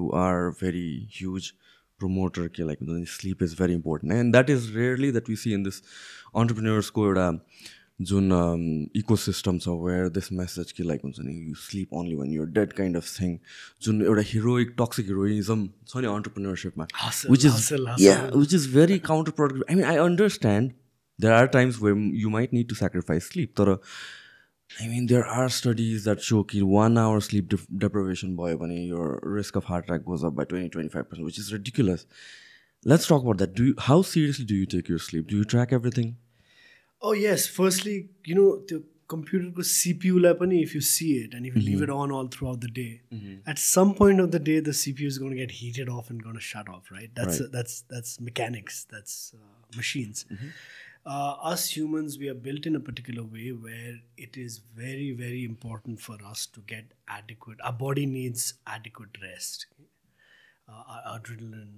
you are very huge promoter ke like sleep is very important, and that is rarely that we see in this entrepreneurs ko euta jun ecosystem so where this message ki like you sleep only when you're dead kind of thing, jun euta heroic toxic heroism so ni entrepreneurship ma, which is very counterproductive. I mean, I understand there are times where you might need to sacrifice sleep, but I mean, there are studies that show that 1 hour sleep deprivation boy, your risk of heart attack goes up by 20-25%, which is ridiculous. Let's talk about that. How seriously do you take your sleep? Do you track everything? Oh yes. Firstly, the computer ko CPU la pani, if you see it and if you leave it on all throughout the day, at some point of the day the CPU is going to get heated off and going to shut off. Right. That's mechanics. That's machines. Us humans, we are built in a particular way where it is very, very important for us to get adequate. Our body needs adequate rest. Our adrenaline,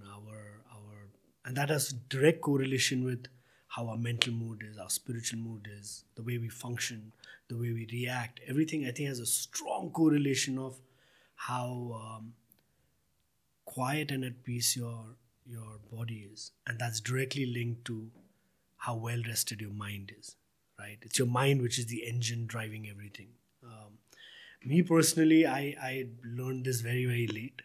and that has direct correlation with how our mental mood is, our spiritual mood is, the way we function, the way we react. Everything, I think, has a strong correlation of how quiet and at peace your body is, and that's directly linked to how well rested your mind is, right? It's your mind which is the engine driving everything. Me personally, I learned this very, very late.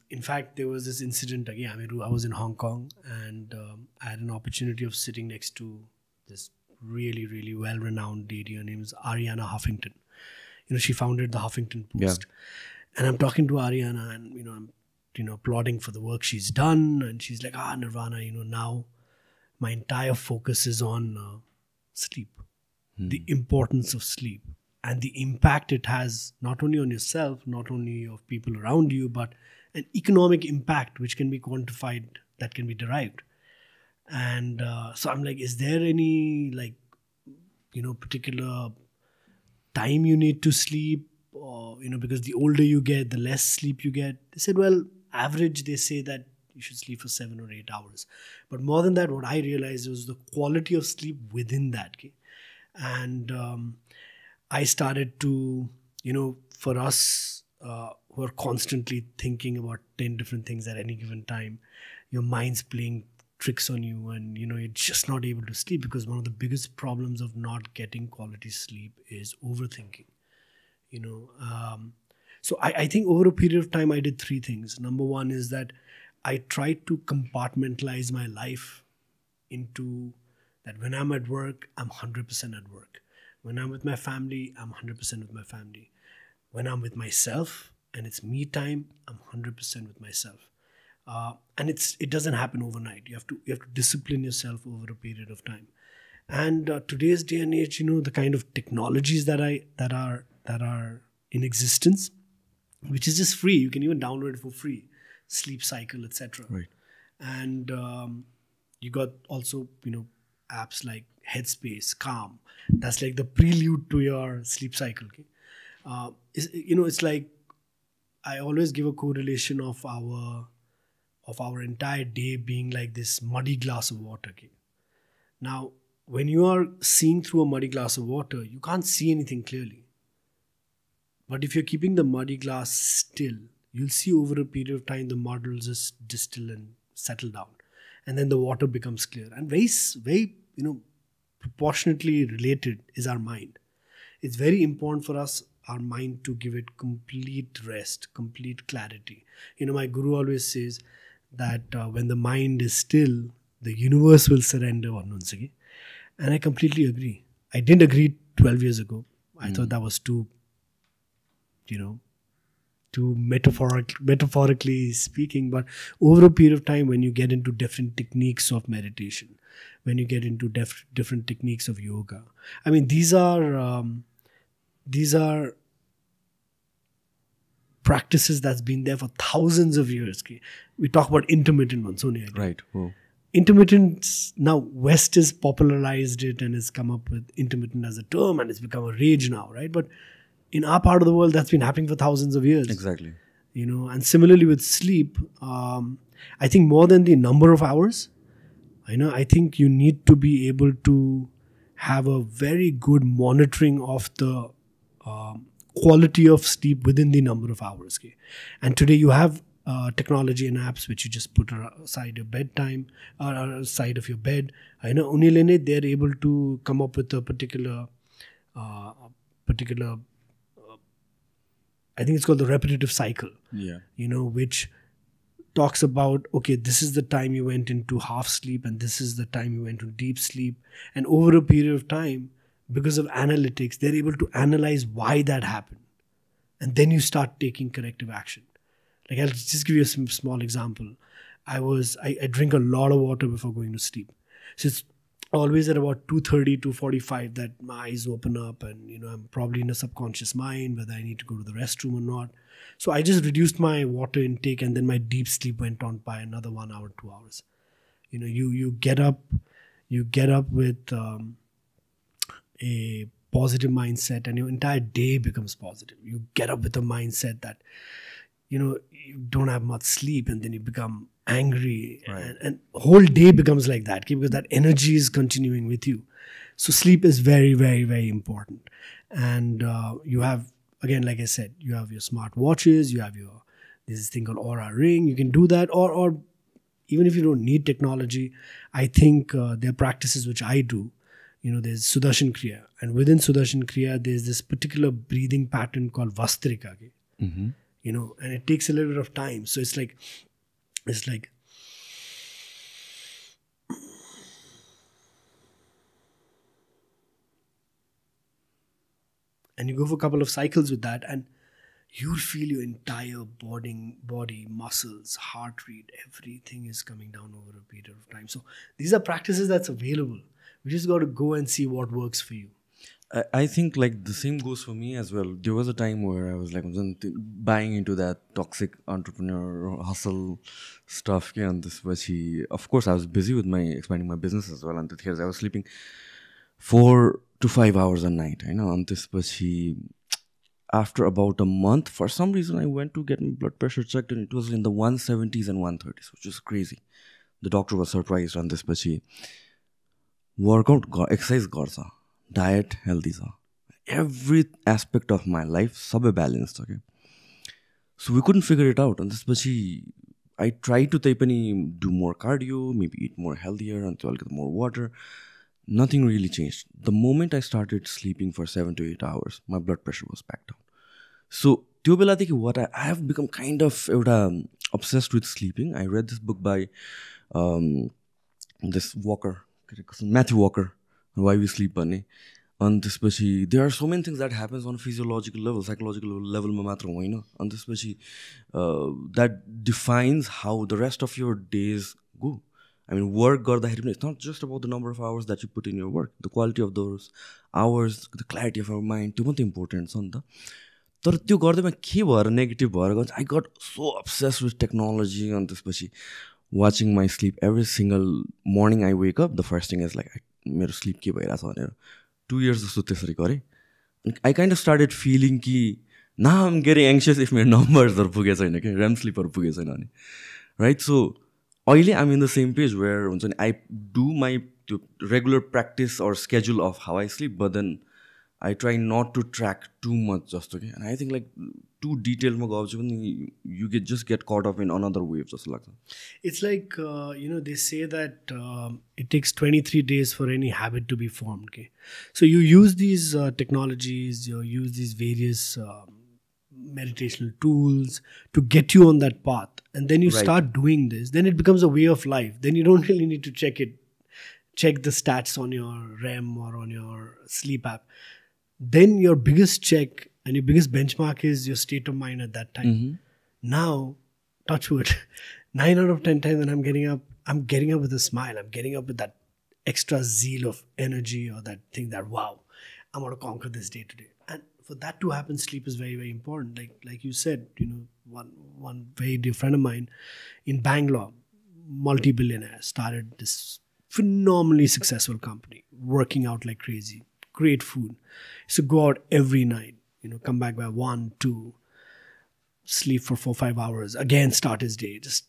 In fact, there was this incident again. I was in Hong Kong, and I had an opportunity of sitting next to this really, really well-renowned lady. Her name is Arianna Huffington. She founded the Huffington Post. Yeah. And I'm talking to Arianna, and I'm applauding for the work she's done, and she's like, Nirvana, now my entire focus is on sleep, the importance of sleep, and the impact it has not only on yourself, not only of people around you, but an economic impact which can be quantified, that can be derived. And so I'm like, is there any particular time you need to sleep, or because the older you get, the less sleep you get? They said, well, average, they say that you should sleep for 7 or 8 hours. But more than that, what I realized was the quality of sleep within that. Okay? And I started to, for us who are constantly thinking about 10 different things at any given time, your mind's playing tricks on you, and, you're just not able to sleep, because one of the biggest problems of not getting quality sleep is overthinking. So I think over a period of time, I did 3 things. Number one is that I tried to compartmentalize my life into that when I'm at work, I'm 100% at work. When I'm with my family, I'm 100% with my family. When I'm with myself and it's me time, I'm 100% with myself. And it doesn't happen overnight. You have to discipline yourself over a period of time. And today's day and age, the kind of technologies that are in existence, which is just free. You can even download it for free. Sleep cycle, etc. Right. And you got also apps like Headspace, Calm. That's like the prelude to your sleep cycle. Okay? It's like I always give a correlation of our entire day being like this muddy glass of water. Okay? Now, when you are seeing through a muddy glass of water, you can't see anything clearly. But if you're keeping the muddy glass still, you'll see over a period of time the mud will just distill and settle down, and then the water becomes clear. And very, very, proportionately related is our mind. It's very important for us, our mind, to give it complete rest, complete clarity. My guru always says that when the mind is still, the universe will surrender. And I completely agree. I didn't agree 12 years ago. I thought that was too metaphorically speaking, but over a period of time, when you get into different techniques of meditation, when you get into different techniques of yoga, I mean, these are practices that's been there for thousands of years. Okay? We talk about intermittent ones only. Right. Whoa. Intermittent, now West has popularized it and has come up with intermittent as a term, and it's become a rage now, right? But in our part of the world, that's been happening for thousands of years. Exactly. And similarly with sleep, I think more than the number of hours, I think you need to be able to have a very good monitoring of the quality of sleep within the number of hours. Okay? And today you have technology and apps which you just put aside your bedtime or aside of your bed. I know only they're able to come up with a particular I think it's called the repetitive cycle. Yeah. Which talks about, okay, this is the time you went into half sleep and this is the time you went into deep sleep. And over a period of time, because of analytics, they're able to analyze why that happened. And then you start taking corrective action. Like, I'll just give you a small example. I drink a lot of water before going to sleep. So it's always at about 2:30, 2:45 that my eyes open up and, I'm probably in a subconscious mind whether I need to go to the restroom or not. So I just reduced my water intake and then my deep sleep went on by another 1 hour, 2 hours. You get up with a positive mindset and your entire day becomes positive. You get up with a mindset that, you don't have much sleep and then you become angry, right. and whole day becomes like that, because that energy is continuing with you. So sleep is very, very, very important. And you have, again, like I said, you have your smart watches, you have this thing called Aura Ring. You can do that, or even if you don't need technology, I think there are practices which I do. There's Sudarshan Kriya, and within Sudarshan Kriya, there's this particular breathing pattern called Vastrika. Mm-hmm. And it takes a little bit of time. So it's like, and you go for a couple of cycles with that, and you'll feel your entire body, muscles, heart rate, everything is coming down over a period of time. So these are practices that's available. We just got to go and see what works for you. I think like the same goes for me as well. There was a time where I was like buying into that toxic entrepreneur hustle stuff. Yeah, and this was of course I was busy with expanding my business as well. And here I was sleeping 4 to 5 hours a night. And this was after about a month, for some reason I went to get my blood pressure checked and it was in the 170s and 130s, which is crazy. The doctor was surprised on this, but workout, exercise garcha. Diet, healthy sa. Every aspect of my life, sub balanced. Okay, so we couldn't figure it out. And this, I tried to do more cardio, maybe eat more healthier, until I'll get more water. Nothing really changed. The moment I started sleeping for 7 to 8 hours, my blood pressure was back down. So, what I have become kind of obsessed with sleeping. I read this book by this Walker, Matthew Walker. Why we sleep, and there are so many things that happens on a physiological level, psychological level, and that defines how the rest of your days go. I mean, work, it's not just about the number of hours that you put in your work, the quality of those hours, the clarity of our mind, it's important. But negative, I got so obsessed with technology and this, watching my sleep every single morning I wake up, the first thing is like, मेरो sleep के भइरहेछ भनेर 2 years जस्तो त्यसरी गरेँ. I kind of started feeling कि now I'm getting anxious if मेरो numbers पुगेको छैन के REM sleepहरू पुगेको छैन भने, right? So अहिले I'm in the same page where I do my regular practice or schedule of how I sleep, but then I try not to track too much just okay. And I think like too detailed you just get caught up in another wave just like that. It's like they say that it takes 23 days for any habit to be formed. Okay, so you use these technologies, you use these various meditational tools to get you on that path, and then you start doing this. Then it becomes a way of life. Then you don't really need to check the stats on your REM or on your sleep app. Then your biggest check and your biggest benchmark is your state of mind at that time. Mm-hmm. Now, touch wood, 9 out of 10 times when I'm getting up with a smile. I'm getting up with that extra zeal of energy or that thing that, wow, I'm going to conquer this day today. And for that to happen, sleep is very, very important. Like you said, one very dear friend of mine in Bangalore, multi-billionaire, started this phenomenally successful company, working out like crazy. Great food. So go out every night, come back by 1, 2, sleep for 4, 5 hours, again start his day. Just,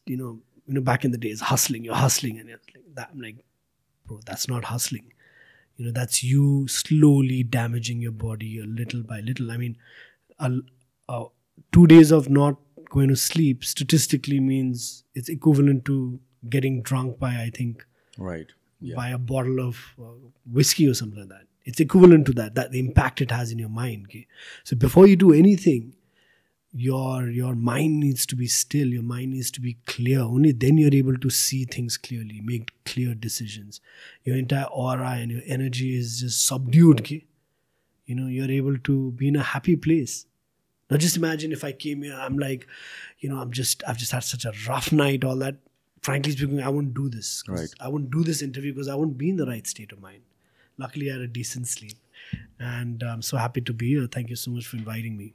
back in the days, you're hustling and that. I'm like, bro, that's not hustling. That's you slowly damaging your body little by little. I mean, a 2 days of not going to sleep statistically means it's equivalent to getting drunk by, I think, Right. Yeah. by a bottle of whiskey or something like that. It's equivalent to that the impact it has in your mind. Okay? So before you do anything, your mind needs to be still. Your mind needs to be clear. Only then you're able to see things clearly, make clear decisions. Your entire aura and your energy is just subdued. Okay? You're able to be in a happy place. Now just imagine if I came here, I'm like, I've just had such a rough night, all that. Frankly speaking, I won't do this. Right. I won't do this interview because I won't be in the right state of mind. Luckily, I had a decent sleep. And I'm so happy to be here. Thank you so much for inviting me.